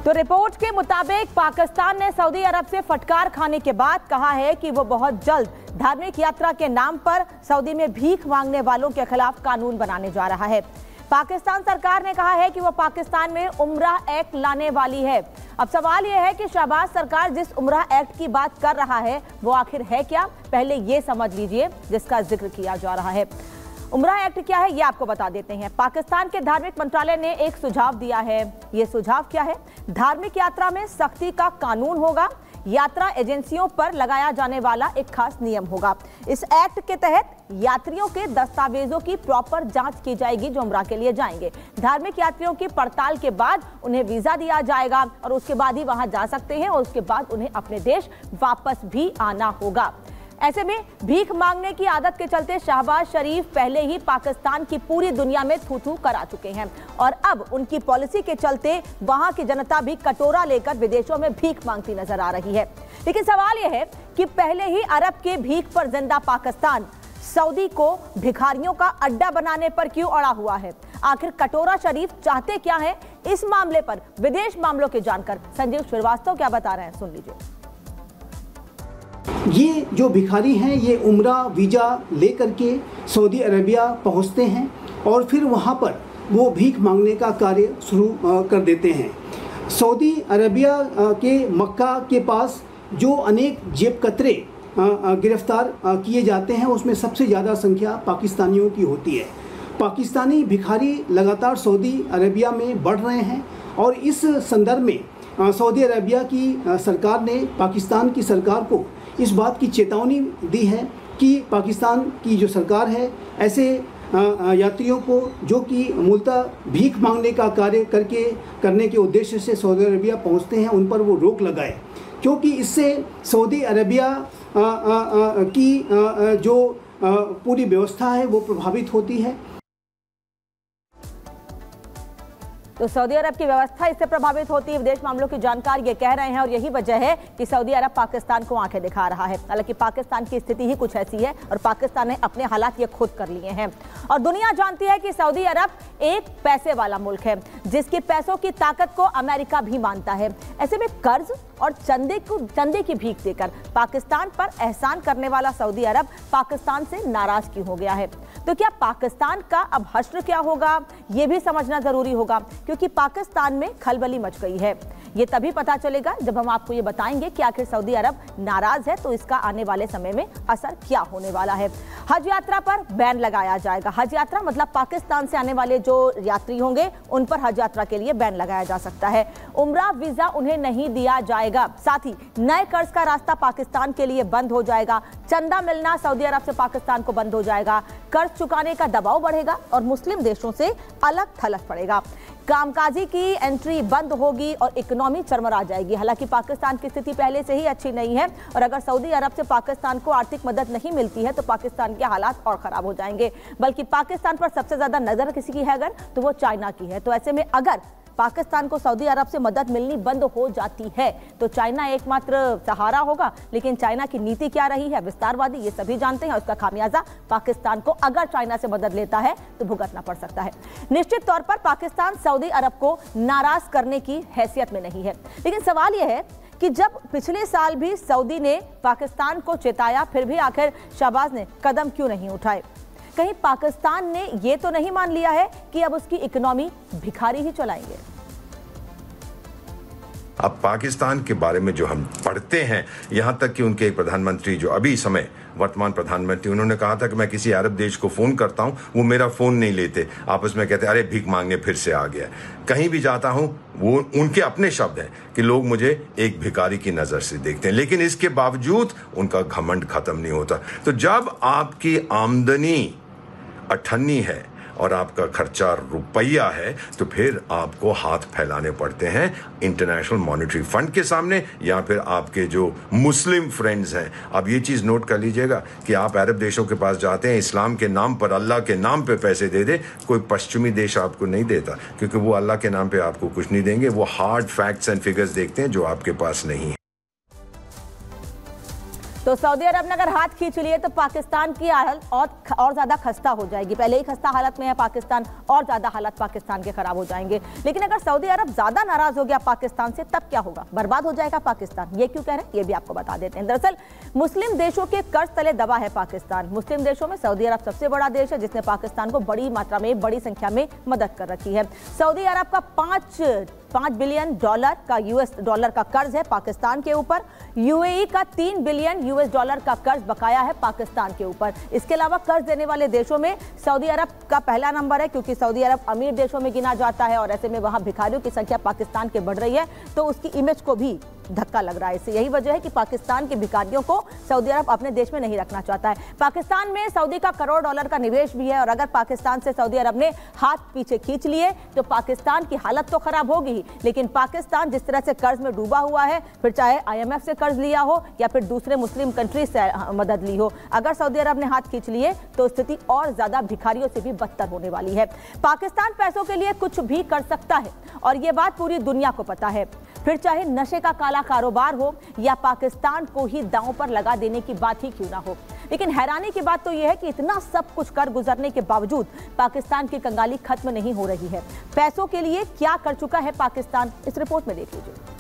तो रिपोर्ट के मुताबिक पाकिस्तान ने सऊदी अरब से फटकार खाने के बाद कहा है कि वो बहुत जल्द धार्मिक यात्रा के नाम पर सऊदी में भीख मांगने वालों के खिलाफ कानून बनाने जा रहा है। पाकिस्तान सरकार ने कहा है कि वो पाकिस्तान में उम्राह एक्ट लाने वाली है। अब सवाल यह है कि शहबाज सरकार जिस उम्राह एक्ट की बात कर रहा है वो आखिर है क्या, पहले ये समझ लीजिए जिसका जिक्र किया जा रहा है। उम्राह एक्ट क्या है ये आपको बता देते हैं। पाकिस्तान के धार्मिक मंत्रालय ने एक सुझाव दिया है। ये सुझाव क्या है? धार्मिक यात्रा में सख्ती का कानून होगा। यात्रा एजेंसियों पर लगाया जाने वाला एक खास नियम होगा। इस एक्ट के तहत यात्रियों के दस्तावेजों की प्रॉपर जांच की जाएगी जो उम्रा के लिए जाएंगे। धार्मिक यात्रियों की पड़ताल के बाद उन्हें वीजा दिया जाएगा और उसके बाद ही वहां जा सकते हैं और उसके बाद उन्हें अपने देश वापस भी आना होगा। ऐसे में भीख मांगने की आदत के चलते शहबाज शरीफ पहले ही पाकिस्तान की पूरी दुनिया में थू थू करा चुके हैं और अब उनकी पॉलिसी के चलते वहां की जनता भी कटोरा लेकर विदेशों में भीख मांगती नजर आ रही है। लेकिन सवाल यह है कि पहले ही अरब के भीख पर जिंदा पाकिस्तान सऊदी को भिखारियों का अड्डा बनाने पर क्यों अड़ा हुआ है? आखिर कटोरा शरीफ चाहते क्या है? इस मामले पर विदेश मामलों के जानकार संजीव श्रीवास्तव क्या बता रहे हैं, सुन लीजिए। ये जो भिखारी हैं ये उम्रा वीज़ा लेकर के सऊदी अरेबिया पहुंचते हैं और फिर वहां पर वो भीख मांगने का कार्य शुरू कर देते हैं। सऊदी अरेबिया के मक्का के पास जो अनेक जेब कतरे गिरफ्तार किए जाते हैं उसमें सबसे ज़्यादा संख्या पाकिस्तानियों की होती है। पाकिस्तानी भिखारी लगातार सऊदी अरेबिया में बढ़ रहे हैं और इस संदर्भ में सऊदी अरेबिया की सरकार ने पाकिस्तान की सरकार को इस बात की चेतावनी दी है कि पाकिस्तान की जो सरकार है ऐसे यात्रियों को जो कि मूलतः भीख मांगने का कार्य करने के उद्देश्य से सऊदी अरेबिया पहुंचते हैं उन पर वो रोक लगाए, क्योंकि इससे सऊदी अरेबिया की जो पूरी व्यवस्था है वो प्रभावित होती है। तो सऊदी अरब की व्यवस्था इससे प्रभावित होती है, विदेश मामलों की जानकार ये कह रहे हैं और यही वजह है कि सऊदी अरब पाकिस्तान को आंखें दिखा रहा है। हालांकि पाकिस्तान की स्थिति ही कुछ ऐसी है और पाकिस्तान ने अपने हालात ये खुद कर लिए हैं और दुनिया जानती है कि सऊदी अरब एक पैसे वाला मुल्क है जिसकी पैसों की ताकत को अमेरिका भी मानता है। ऐसे में कर्ज और चंदे की भीख देकर पाकिस्तान पर एहसान करने वाला सऊदी अरब पाकिस्तान से नाराज क्यों हो गया है? तो क्या पाकिस्तान का अब हश्र क्या होगा ये भी समझना जरूरी होगा, क्योंकि पाकिस्तान में खलबली मच गई है। ये तभी पता चलेगा जब हम आपको ये बताएंगे कि आखिर सऊदी अरब नाराज है तो इसका आने वाले समय में असर क्या होने वाला है। हज यात्रा पर बैन लगाया जाएगा। हज यात्रा मतलब पाकिस्तान से आने वाले जो यात्री होंगे उन पर हज यात्रा के लिए बैन लगाया जा सकता है। उम्रा वीजा उन्हें नहीं दिया जाएगा। साथ ही नए कर्ज का रास्ता पाकिस्तान के लिए बंद हो जाएगा। चंदा मिलना सऊदी अरब से पाकिस्तान को बंद हो जाएगा। कर्ज चुकाने का दबाव बढ़ेगा और मुस्लिम देशों से अलग थलग पड़ेगा। कामकाजी की एंट्री बंद होगी और इकोनॉमी चरमरा जाएगी। हालांकि पाकिस्तान की स्थिति पहले से ही अच्छी नहीं है और अगर सऊदी अरब से पाकिस्तान को आर्थिक मदद नहीं मिलती है तो पाकिस्तान के हालात और खराब हो जाएंगे। बल्कि पाकिस्तान पर सबसे ज्यादा नजर किसी की है अगर तो वो चाइना की है। तो ऐसे में अगर पाकिस्तान को सऊदी अरब से मदद मिलनी बंद हो जाती है तो चाइना एकमात्र सहारा होगा। लेकिन चाइना की नीति क्या रही है, विस्तारवादी, ये सभी जानते हैं। उसका खामियाजा पाकिस्तान को अगर चाइना से मदद लेता है तो भुगतना पड़ सकता है। निश्चित तौर पर पाकिस्तान सऊदी अरब को नाराज करने की हैसियत में नहीं है। लेकिन सवाल यह है कि जब पिछले साल भी सऊदी ने पाकिस्तान को चेताया फिर भी आखिर शहबाज ने कदम क्यों नहीं उठाए? कहीं पाकिस्तान ने यह तो नहीं मान लिया है कि अब उसकी इकोनॉमी भिखारी ही चलाएंगे? अब पाकिस्तान के बारे में जो हम पढ़ते हैं, यहां तक कि उनके प्रधानमंत्री जो अभी समय वर्तमान प्रधानमंत्री, उन्होंने कहा था कि मैं किसी अरब देश को फोन करता हूं वो मेरा फोन नहीं लेते, आपस में कहते अरे भीख मांगने फिर से आ गया। कहीं भी जाता हूं वो उनके अपने शब्द हैं कि लोग मुझे एक भिखारी की नजर से देखते हैं, लेकिन इसके बावजूद उनका घमंड खत्म नहीं होता। तो जब आपकी आमदनी 98 है और आपका खर्चा रुपया है तो फिर आपको हाथ फैलाने पड़ते हैं इंटरनेशनल मॉनेटरी फंड के सामने या फिर आपके जो मुस्लिम फ्रेंड्स हैं। अब ये चीज़ नोट कर लीजिएगा कि आप अरब देशों के पास जाते हैं, इस्लाम के नाम पर, अल्लाह के नाम पे पैसे दे दे, कोई पश्चिमी देश आपको नहीं देता, क्योंकि वो अल्लाह के नाम पे आपको कुछ नहीं देंगे। वो हार्ड फैक्ट्स एंड फिगर्स देखते हैं जो आपके पास नहीं है। तो सऊदी अरब ने अगर हाथ खींच लिए तो पाकिस्तान की हालत और ज्यादा खस्ता हो जाएगी। पहले ही खस्ता हालत में है पाकिस्तान, और ज्यादा हालत पाकिस्तान के खराब हो जाएंगे। लेकिन अगर सऊदी अरब ज्यादा नाराज हो गया पाकिस्तान से, तब क्या होगा? बर्बाद हो जाएगा पाकिस्तान। ये क्यों कह रहे हैं, ये भी आपको बता देते हैं। दरअसल मुस्लिम देशों के कर्ज तले दबा है पाकिस्तान। मुस्लिम देशों में सऊदी अरब सबसे बड़ा देश है, जिसने पाकिस्तान को बड़ी मात्रा में, बड़ी संख्या में मदद कर रखी है। सऊदी अरब का 5 बिलियन डॉलर का यूएस डॉलर का कर्ज है पाकिस्तान के ऊपर। यूएई का 3 बिलियन यूएस डॉलर का कर्ज बकाया है पाकिस्तान के ऊपर। इसके अलावा कर्ज देने वाले देशों में सऊदी अरब का पहला नंबर है, क्योंकि सऊदी अरब अमीर देशों में गिना जाता है और ऐसे में वहां भिखारियों की संख्या पाकिस्तान के बढ़ रही है, तो उसकी इमेज को भी धक्का लग रहा है। इससे यही वजह है कि पाकिस्तान के भिखारियों को सऊदी अरब अपने देश में नहीं रखना चाहता है। पाकिस्तान में सऊदी का करोड़ डॉलर का निवेश भी है, और अगर पाकिस्तान से सऊदी अरब ने हाथ पीछे खींच लिए तो पाकिस्तान की हालत तो खराब होगी ही, लेकिन पाकिस्तान जिस तरह से कर्ज में डूबा हुआ है, फिर चाहे IMF से कर्ज लिया हो या फिर दूसरे मुस्लिम कंट्रीज से मदद ली हो, अगर सऊदी अरब ने हाथ खींच लिए तो स्थिति और ज्यादा भिखारियों से भी बदतर होने वाली है। पाकिस्तान पैसों के लिए कुछ भी कर सकता है, और ये बात पूरी दुनिया को पता है। फिर चाहे नशे का काला कारोबार हो या पाकिस्तान को ही दांव पर लगा देने की बात ही क्यों ना हो। लेकिन हैरानी की बात तो यह है कि इतना सब कुछ कर गुजरने के बावजूद पाकिस्तान की कंगाली खत्म नहीं हो रही है। पैसों के लिए क्या कर चुका है पाकिस्तान, इस रिपोर्ट में देख लीजिए।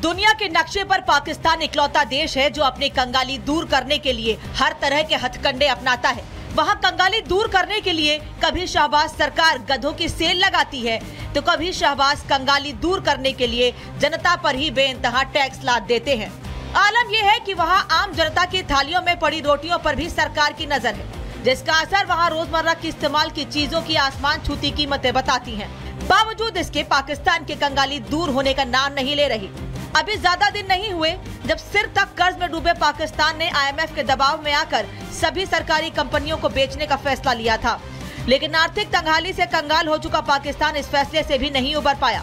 दुनिया के नक्शे पर पाकिस्तान इकलौता देश है जो अपनी कंगाली दूर करने के लिए हर तरह के हथकंडे अपनाता है। वहाँ कंगाली दूर करने के लिए कभी शहबाज सरकार गधों की सेल लगाती है, तो कभी शहबाज कंगाली दूर करने के लिए जनता पर ही बेइंतहा टैक्स लाद देते हैं। आलम यह है कि वहाँ आम जनता की थालियों में पड़ी रोटियों पर भी सरकार की नजर है, जिसका असर वहाँ रोजमर्रा की इस्तेमाल की चीजों की आसमान छूती कीमतें बताती हैं। बावजूद इसके पाकिस्तान की कंगाली दूर होने का नाम नहीं ले रही। अभी ज्यादा दिन नहीं हुए जब सिर तक कर्ज में डूबे पाकिस्तान ने IMF के दबाव में आकर सभी सरकारी कंपनियों को बेचने का फैसला लिया था, लेकिन आर्थिक तंगहाली से कंगाल हो चुका पाकिस्तान इस फैसले से भी नहीं उबर पाया,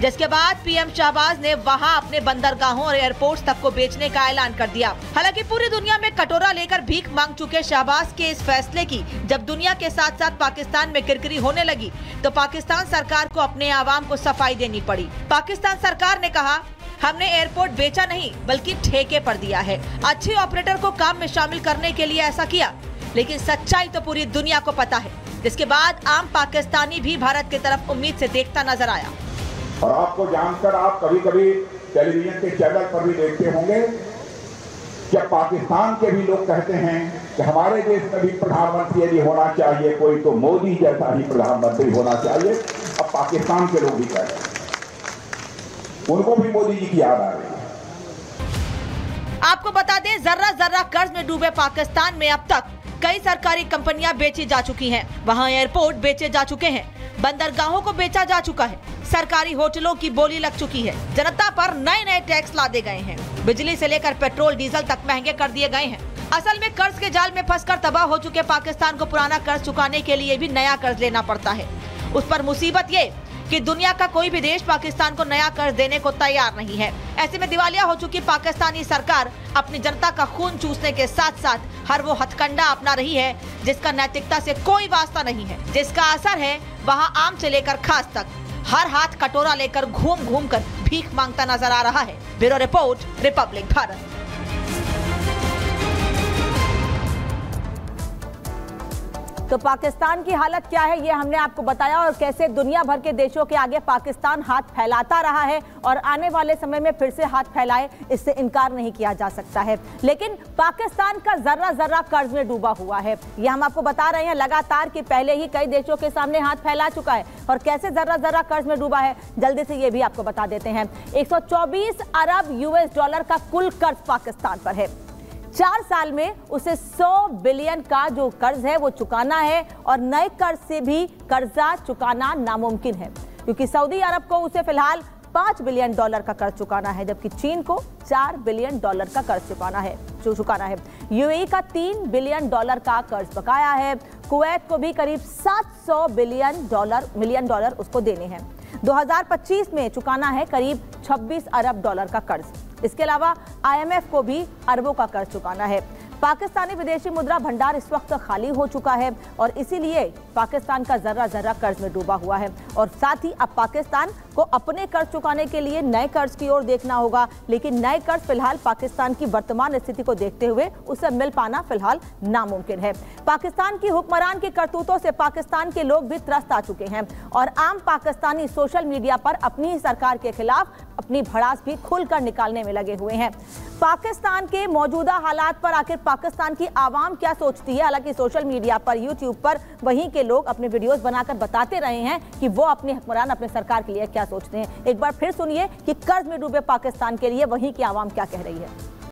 जिसके बाद PM शहबाज ने वहां अपने बंदरगाहों और एयरपोर्ट्स तक को बेचने का ऐलान कर दिया। हालांकि पूरी दुनिया में कटोरा लेकर भीख मांग चुके शहबाज के इस फैसले की जब दुनिया के साथ साथ पाकिस्तान में किरकिरी होने लगी, तो पाकिस्तान सरकार को अपने आवाम को सफाई देनी पड़ी। पाकिस्तान सरकार ने कहा, हमने एयरपोर्ट बेचा नहीं बल्कि ठेके पर दिया है। अच्छे ऑपरेटर को काम में शामिल करने के लिए ऐसा किया, लेकिन सच्चाई तो पूरी दुनिया को पता है, जिसके बाद आम पाकिस्तानी भी भारत की तरफ उम्मीद से देखता नजर आया। और आपको जानकर आप कभी कभी टेलीविजन के चैनल पर भी देखते होंगे, जब पाकिस्तान के भी लोग कहते हैं कि हमारे देश में भी प्रधानमंत्री यदि होना चाहिए कोई, तो मोदी जैसा ही प्रधानमंत्री होना चाहिए। अब पाकिस्तान के लोग भी कह रहे हैं, उनको भी मोदी जी की याद आ रही है। आपको बता दें, जर्रा जर्रा कर्ज में डूबे पाकिस्तान में अब तक कई सरकारी कंपनियां बेची जा चुकी हैं। वहां एयरपोर्ट बेचे जा चुके हैं, बंदरगाहों को बेचा जा चुका है, सरकारी होटलों की बोली लग चुकी है, जनता पर नए नए टैक्स लादे गए हैं, बिजली से लेकर पेट्रोल डीजल तक महंगे कर दिए गए हैं। असल में कर्ज के जाल में फंसकर तबाह हो चुके पाकिस्तान को पुराना कर्ज चुकाने के लिए भी नया कर्ज लेना पड़ता है। उस पर मुसीबत ये कि दुनिया का कोई भी देश पाकिस्तान को नया कर्ज देने को तैयार नहीं है। ऐसे में दिवालिया हो चुकी पाकिस्तानी सरकार अपनी जनता का खून चूसने के साथ साथ हर वो हथकंडा अपना रही है जिसका नैतिकता से कोई वास्ता नहीं है, जिसका असर है वहाँ आम से लेकर खास तक हर हाथ कटोरा लेकर घूम घूम कर भीख मांगता नजर आ रहा है। Bureau report, Republic Bharat. तो पाकिस्तान की हालत क्या है ये हमने आपको बताया, और कैसे दुनिया भर के देशों के आगे पाकिस्तान हाथ फैलाता रहा है और आने वाले समय में फिर से हाथ फैलाए, इससे इनकार नहीं किया जा सकता है। लेकिन पाकिस्तान का जर्रा जर्रा कर्ज में डूबा हुआ है, ये हम आपको बता रहे हैं लगातार कि पहले ही कई देशों के सामने हाथ फैला चुका है, और कैसे जर्रा जर्रा कर्ज में डूबा है जल्दी से ये भी आपको बता देते हैं। 124 अरब यूएस डॉलर का कुल कर्ज पाकिस्तान पर है। 4 साल में उसे 100 बिलियन का जो कर्ज है वो चुकाना है, और नए कर्ज से भी कर्जा चुकाना नामुमकिन है, क्योंकि सऊदी अरब को उसे फिलहाल 5 बिलियन डॉलर का कर्ज चुकाना है, जबकि चीन को 4 बिलियन डॉलर का कर्ज चुकाना है। यूएई का 3 बिलियन डॉलर का कर्ज बकाया है। कुवैत को भी करीब 700 मिलियन डॉलर उसको देने हैं। 2025 में चुकाना है करीब 26 अरब डॉलर का कर्ज। इसके अलावा IMF को भी अरबों का कर्ज चुकाना है। पाकिस्तानी विदेशी मुद्रा भंडार इस वक्त खाली हो चुका है और इसीलिए पाकिस्तान का जर्रा जर्रा कर्ज में डूबा हुआ है और साथ ही अब पाकिस्तान को अपने कर्ज चुकाने के लिए नए कर्ज की ओर देखना होगा, लेकिन नए कर्ज फिलहाल पाकिस्तान की वर्तमान स्थिति को देखते हुए उसे मिल पाना फिलहाल नामुमकिन है। पाकिस्तान की हुक्मरान की करतूतों से पाकिस्तान के लोग भी त्रस्त आ चुके हैं और आम पाकिस्तानी सोशल मीडिया पर अपनी ही सरकार के खिलाफ अपनी भड़ास भी खुलकर निकालने में लगे हुए हैं। पाकिस्तान के मौजूदा हालात पर आखिर पाकिस्तान की आवाम क्या सोचती है? हालांकि सोशल मीडिया पर, यूट्यूब पर वहीं के लोग अपने वीडियोस बनाकर बताते रहे हैं कि वो अपने हुक्मरान, अपने सरकार के लिए क्या सोचते हैं। एक बार फिर सुनिए कि कर्ज में डूबे पाकिस्तान के लिए वहीं की आवाम क्या कह रही है।